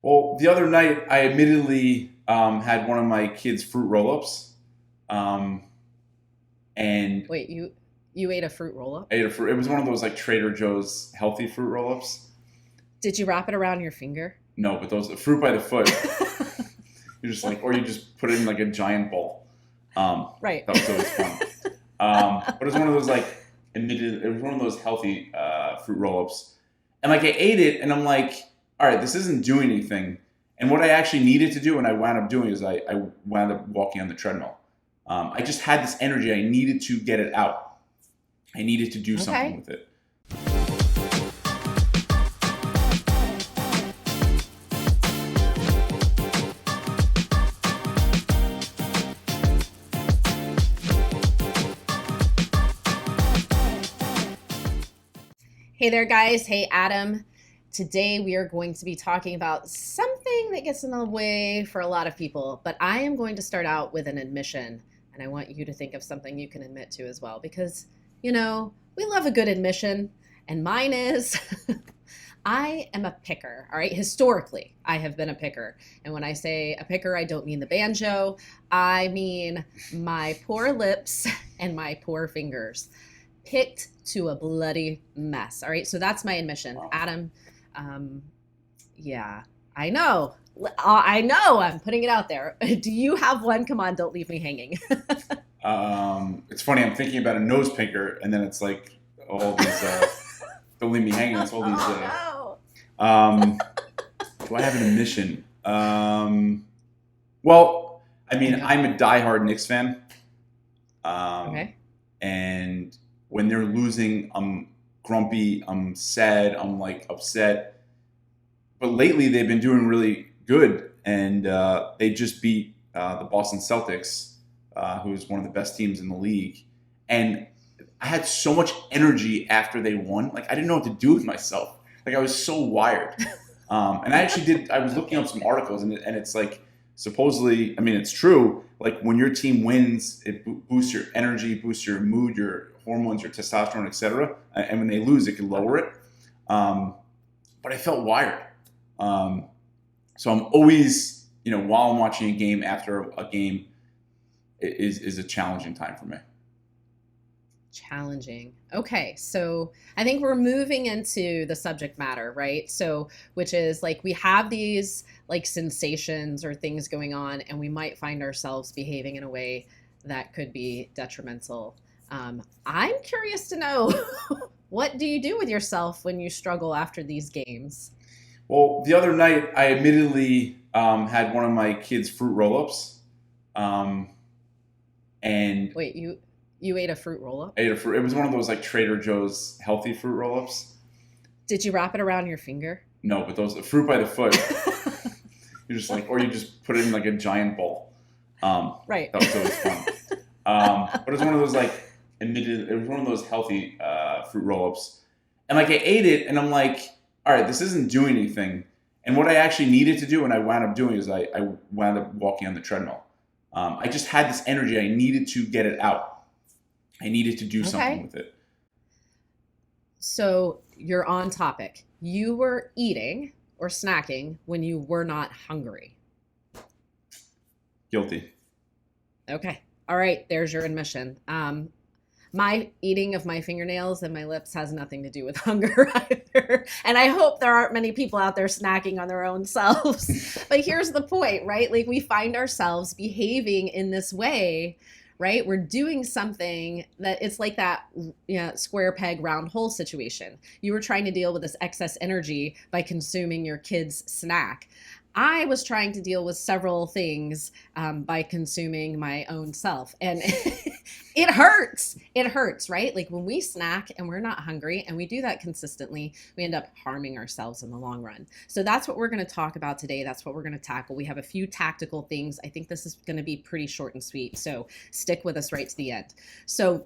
Well, the other night I admittedly had one of my kids' fruit roll-ups, um, and Wait, you ate a fruit roll up? I ate a fruit. It was one of those like Trader Joe's healthy fruit roll-ups. Did you wrap it around your finger? No, but those fruit by the foot. You're just like, or you just put it in like a giant bowl. Right. That was always fun. But it was one of those like admitted. It was one of those healthy fruit roll-ups, and like I ate it, and I'm like, all right, this isn't doing anything. And what I actually needed to do, and I wound up doing, is I wound up walking on the treadmill. I just had this energy. I needed to get it out. I needed to do something Okay. with it. Hey there, guys. Hey, Adam. Today we are going to be talking about something that gets in the way for a lot of people, but I am going to start out with an admission, and I want you to think of something you can admit to as well, because, we love a good admission, and mine is I am a picker, all right? Historically, I have been a picker. And when I say a picker, I don't mean the banjo, I mean my poor lips and my poor fingers picked to a bloody mess. All right, so that's my admission. Wow. Adam, um, yeah, I know. I know, I'm putting it out there. Do you have one? Come on, don't leave me hanging. It's funny. I'm thinking about a nose pinker, and then it's like all these. Don't leave me hanging. It's all these. Oh, Um, do I have an admission? Well, I no. mean, Yeah. I'm a diehard Knicks fan, Okay. and when they're losing, I'm grumpy. I'm sad. I'm like upset. But lately, they've been doing really good, and they just beat the Boston Celtics, who is one of the best teams in the league. And I had so much energy after they won. Like I didn't know what to do with myself. Like I was so wired. And I actually did. I was looking up some articles, and it's like supposedly, I mean, it's true. Like when your team wins, it boosts your energy, boosts your mood, your hormones, your testosterone, etc. And when they lose, it can lower it. Um, but I felt wired. Um, so I'm always, while I'm watching a game, after a game, is a challenging time for me. Challenging. Okay, so I think we're moving into the subject matter, right? So, which is like we have these like sensations or things going on, and we might find ourselves behaving in a way that could be detrimental. I'm curious to know what do you do with yourself when you struggle after these games? Well, the other night I admittedly had one of my kids' fruit roll-ups, um, and Wait, you ate a fruit roll up? I ate a fruit. It was one of those like Trader Joe's healthy fruit roll-ups. Did you wrap it around your finger? No, but those fruit by the foot. You're just like, or you just put it in like a giant bowl. Right. That was always fun. But it was one of those like admitted. It was one of those healthy fruit roll-ups, and like I ate it, and I'm like, all right, this isn't doing anything. And what I actually needed to do, and I wound up doing, is I wound up walking on the treadmill. I just had this energy. I needed to get it out. I needed to do something Okay. with it. So you're on topic. You were eating or snacking when you were not hungry. Guilty. Okay. All right. There's your admission. My eating of my fingernails and my lips has nothing to do with hunger either. And I hope there aren't many people out there snacking on their own selves. But here's the point, right? Like we find ourselves behaving in this way, right? We're doing something that it's like that square peg round hole situation. You were trying to deal with this excess energy by consuming your kid's snack. I was trying to deal with several things by consuming my own self. And it hurts. It hurts, right? Like when we snack and we're not hungry and we do that consistently, we end up harming ourselves in the long run. So that's what we're going to talk about today. That's what we're going to tackle. We have a few tactical things. I think this is going to be pretty short and sweet. So stick with us right to the end. So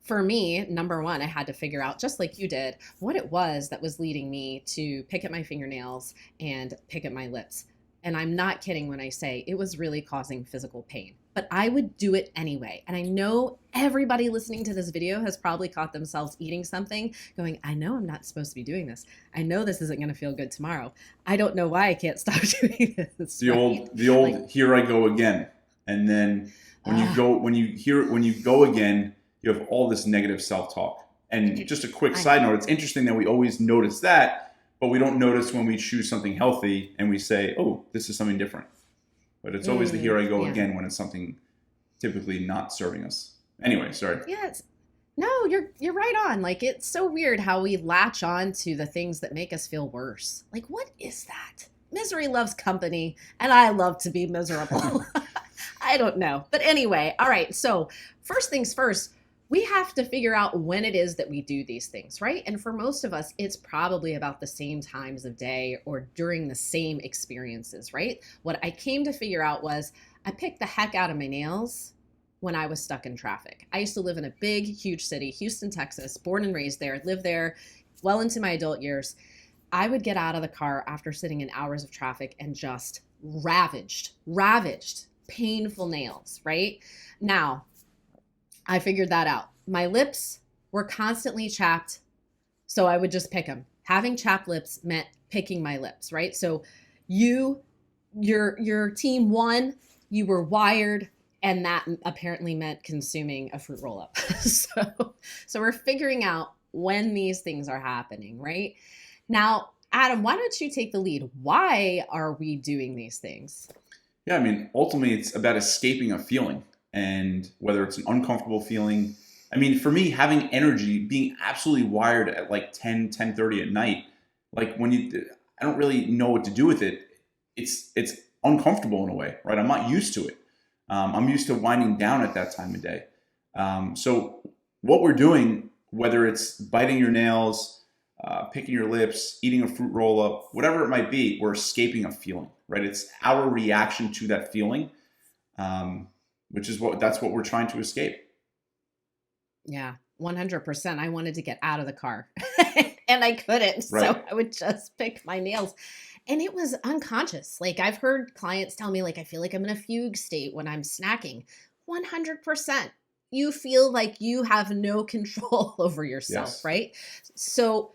for me, number one, I had to figure out, just like you did, what it was that was leading me to pick at my fingernails and pick at my lips. And I'm not kidding when I say it was really causing physical pain. but I would do it anyway. And I know everybody listening to this video has probably caught themselves eating something going, I know I'm not supposed to be doing this. I know this isn't going to feel good tomorrow. I don't know why I can't stop doing this, The right? old, the Like, old, here I go again. And then when you go again, you have all this negative self-talk. And just a quick I side note, it's interesting that we always notice that, but we don't notice when we choose something healthy and we say, oh, this is something different. But it's always the here I go yeah. again when it's something typically not serving us. Anyway, sorry. Yes. No, you're right on. Like, it's so weird how we latch on to the things that make us feel worse. Like, what is that? Misery loves company, and I love to be miserable. I don't know. But anyway, all right. So, first things first, we have to figure out when it is that we do these things, right? And for most of us, it's probably about the same times of day or during the same experiences, right? What I came to figure out was I picked the heck out of my nails when I was stuck in traffic. I used to live in a big, huge city, Houston, Texas, born and raised there, lived there well into my adult years. I would get out of the car after sitting in hours of traffic and just ravaged, painful nails, right? Now, I figured that out. My lips were constantly chapped, so I would just pick them. Having chapped lips meant picking my lips, right? So your team won, you were wired, and that apparently meant consuming a fruit roll up. So we're figuring out when these things are happening, right? Now, Adam, why don't you take the lead? Why are we doing these things? Yeah, I mean, ultimately, it's about escaping a feeling, and whether it's an uncomfortable feeling. I mean, for me, having energy, being absolutely wired at like 10:30 at night, like I don't really know what to do with it. It's uncomfortable in a way, right? I'm not used to it. I'm used to winding down at that time of day. So what we're doing, whether it's biting your nails, picking your lips, eating a fruit roll up, whatever it might be, we're escaping a feeling, right? It's our reaction to that feeling, which is that's what we're trying to escape. Yeah, 100%. I wanted to get out of the car and I couldn't. Right. So I would just pick my nails. And it was unconscious. Like, I've heard clients tell me, like, I feel like I'm in a fugue state when I'm snacking. 100%. You feel like you have no control over yourself, Yes. right? So,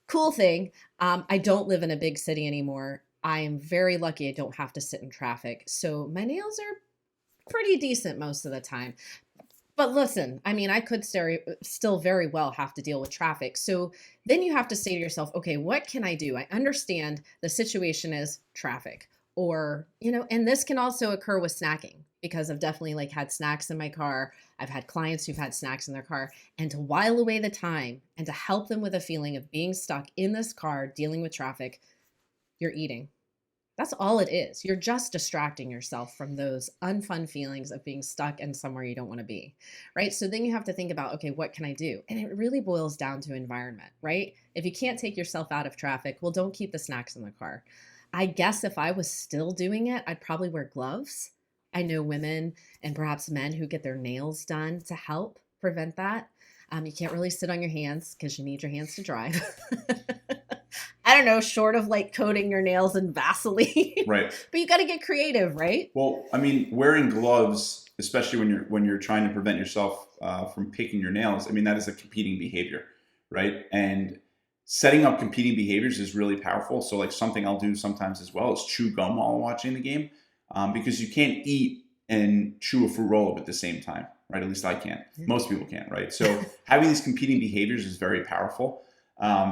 cool thing. I don't live in a big city anymore. I am very lucky I don't have to sit in traffic. So, my nails are pretty decent most of the time. But listen, I mean, I could still very well have to deal with traffic. So then you have to say to yourself, okay, what can I do? I understand the situation is traffic, or, and this can also occur with snacking, because I've definitely like had snacks in my car. I've had clients who've had snacks in their car, and to while away the time and to help them with a feeling of being stuck in this car, dealing with traffic, you're eating. That's all it is. You're just distracting yourself from those unfun feelings of being stuck in somewhere you don't want to be, right? So then you have to think about, okay, what can I do? And it really boils down to environment, right? If you can't take yourself out of traffic, well, don't keep the snacks in the car. I guess if I was still doing it, I'd probably wear gloves. I know women and perhaps men who get their nails done to help prevent that. You can't really sit on your hands because you need your hands to dry. I don't know, short of like coating your nails in Vaseline. Right. But you got to get creative, right? Well, I mean, wearing gloves, especially when you're trying to prevent yourself from picking your nails, I mean, that is a competing behavior, right? And setting up competing behaviors is really powerful. So, like, something I'll do sometimes as well is chew gum while I'm watching the game, because you can't eat and chew a fruit roll up at the same time, right? At least I can't. Most people can't, right? So having these competing behaviors is very powerful.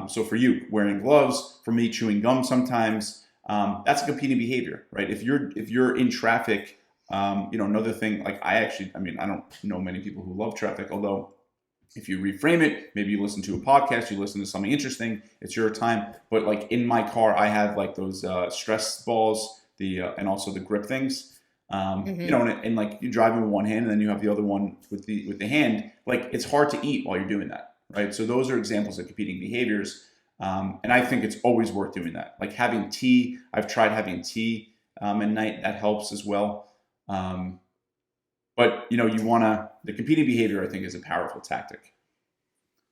So for you, wearing gloves, for me, chewing gum sometimes, that's a competing behavior, right? If you're in traffic, another thing, like I don't know many people who love traffic, although if you reframe it, maybe you listen to a podcast, you listen to something interesting, it's your time. But like in my car, I have like those stress balls, and also the grip things. And like you're driving with one hand and then you have the other one with the hand, like it's hard to eat while you're doing that. Right. So those are examples of competing behaviors. And I think it's always worth doing that. Like having tea, I've tried having tea at night. That helps as well. But the competing behavior, I think, is a powerful tactic.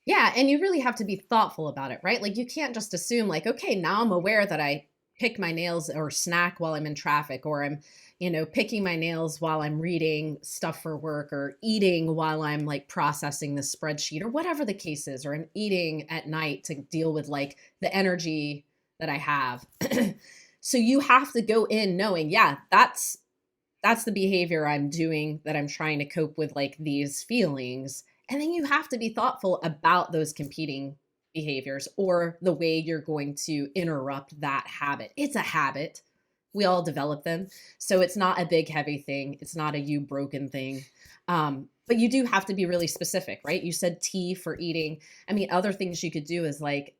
Yeah. And you really have to be thoughtful about it, right? Like you can't just assume like, okay, now I'm aware that I pick my nails or snack while I'm in traffic, or I'm, picking my nails while I'm reading stuff for work, or eating while I'm like processing the spreadsheet, or whatever the case is, or I'm eating at night to deal with like the energy that I have. So you have to go in knowing, yeah, that's the behavior I'm doing, that I'm trying to cope with like these feelings. And then you have to be thoughtful about those competing behaviors, or the way you're going to interrupt that habit. It's a habit. We all develop them. So it's not a big, heavy thing. It's not a you broken thing. But you do have to be really specific, right? You said tea for eating. I mean, other things you could do is like,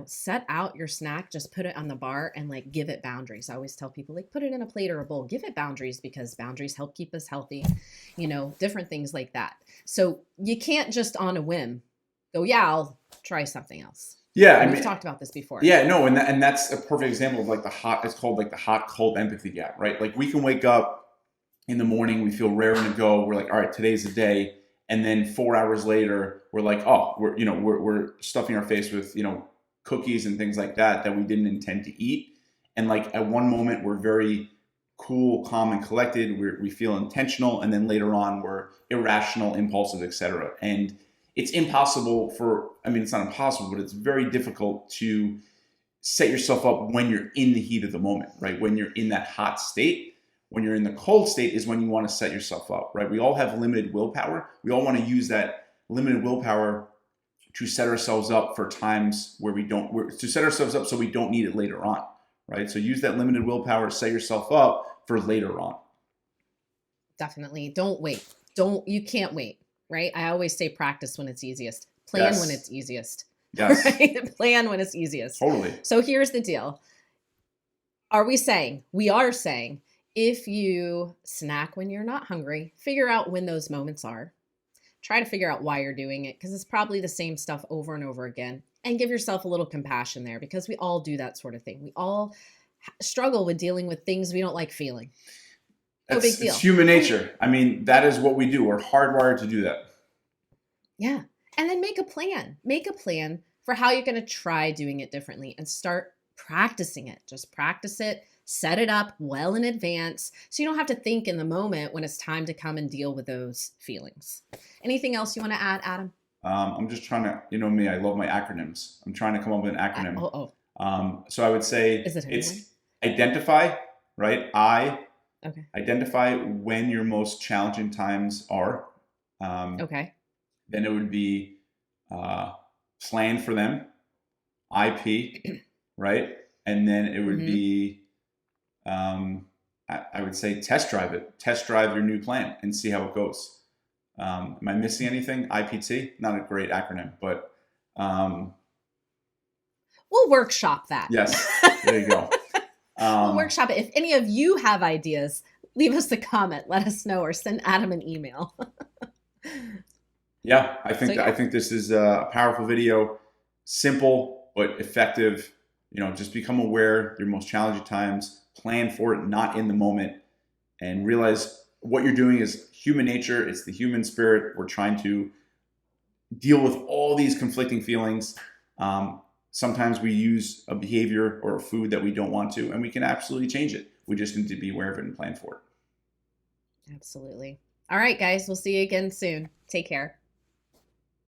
set out your snack, just put it on the bar and like give it boundaries. I always tell people, like, put it in a plate or a bowl, give it boundaries, because boundaries help keep us healthy, different things like that. So you can't just on a whim go, yeah, I'll try something else. Yeah, And we've talked about this before. Yeah, no, and that's a perfect example of like it's called like the hot cold empathy gap, right? Like we can wake up in the morning, we feel raring to go. We're like, all right, today's the day, and then 4 hours later, we're like, oh, we're stuffing our face with cookies and things like that we didn't intend to eat. And like at one moment, we're very cool, calm, and collected. We feel intentional, and then later on, we're irrational, impulsive, etc. And it's impossible it's not impossible, but it's very difficult to set yourself up when you're in the heat of the moment, right? When you're in that hot state. When you're in the cold state is when you want to set yourself up, right? We all have limited willpower. We all want to use that limited willpower to set ourselves up for times where to set ourselves up so we don't need it later on, right? So use that limited willpower to set yourself up for later on. Definitely. Don't wait. You can't wait, right? I always say practice when it's easiest. Plan when it's easiest. Yes. Right? Plan when it's easiest. Totally. So here's the deal. We are saying, if you snack when you're not hungry, figure out when those moments are. Try to figure out why you're doing it, because it's probably the same stuff over and over again. And give yourself a little compassion there, because we all do that sort of thing. We all struggle with dealing with things we don't like feeling. No big deal. It's human nature. I mean, that is what we do. We're hardwired to do that. Yeah. And then make a plan. Make a plan for how you're going to try doing it differently, and start practicing it. Just practice it. Set it up well in advance, so you don't have to think in the moment when it's time to come and deal with those feelings. Anything else you want to add, Adam? I'm just trying to, me, I love my acronyms. I'm trying to come up with an acronym. So I would say it's identify, right? Okay. Identify when your most challenging times are. Okay. Then it would be plan for them, IP, right? And then it would be, I would say test drive it. Test drive your new plan and see how it goes. Am I missing anything? IPT, not a great acronym, but we'll workshop that. Yes, there you go. We'll workshop it. If any of you have ideas, leave us a comment. Let us know, or send Adam an email. Yeah, I think this is a powerful video. Simple but effective. Just become aware your most challenging times. Plan for it, not in the moment, and realize what you're doing is human nature. It's the human spirit. We're trying to deal with all these conflicting feelings. Sometimes we use a behavior or a food that we don't want to, and we can absolutely change it. We just need to be aware of it and plan for it. Absolutely. All right, guys, we'll see you again soon. Take care.